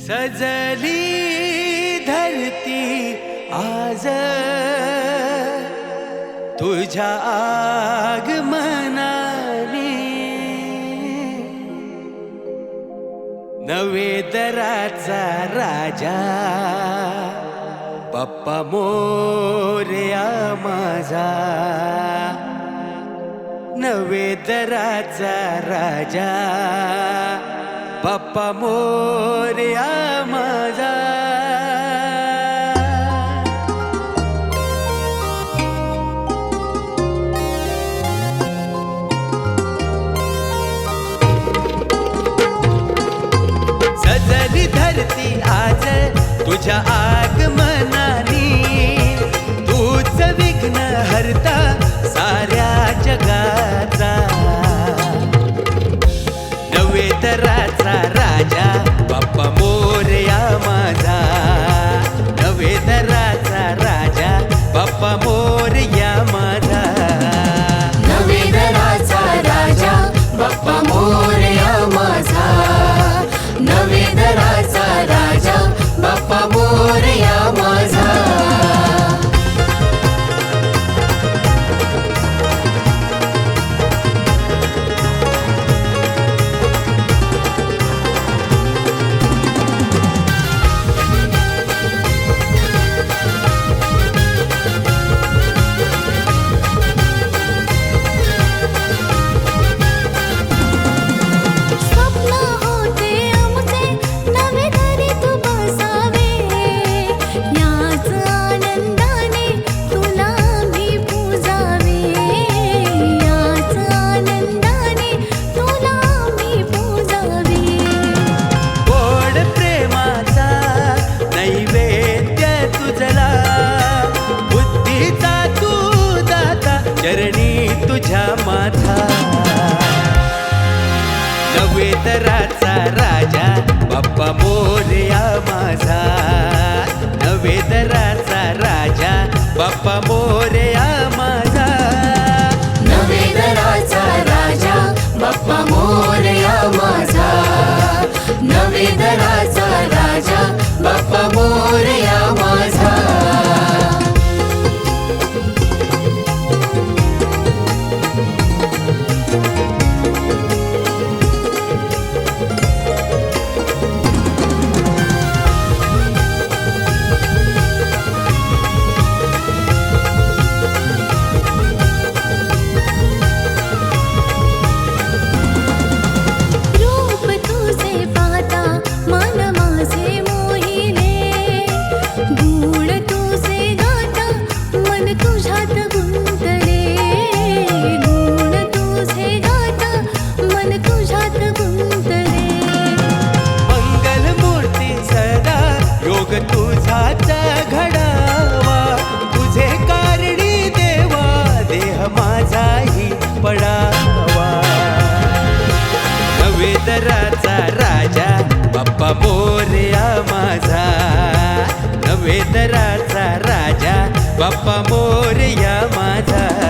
सजली धरती आज तुझ्या आगमनाने, नवे दराचा राजा बाप्पा मोरया माझा, नवे दराचा राजा बाप्पा मोरया माझा. सजली धरती आज तुझ्या आगमनाने, तूच विघ्न हरता साऱ्या जगाचा, नवे दराचा राजा बाप्पा मोरया माझा, नवे दराचा राजा बाप्पा मोरया माझा, नवे दराचा राजा बाप्पा मोरया माझा, नवे दराचा राजा बाप्पा मोरया माझा. चरणी तुझ्या माथा, नवे दराचा राजा बाप्पा मोरया माझा, नवे दराचा राजा बाप्पा मोरया माझा, नवे दराचा राजा बाप्पा मोरया माझा, नवे दराचा राजा बाप्पा मोरया माझा. तुझाच घडावा तुझे कारणी देवा, देह माझाही पडावा, नवे दराचा राजा बाप्पा मोरया माझा, नवे दराचा राजा बाप्पा मोरया माझा.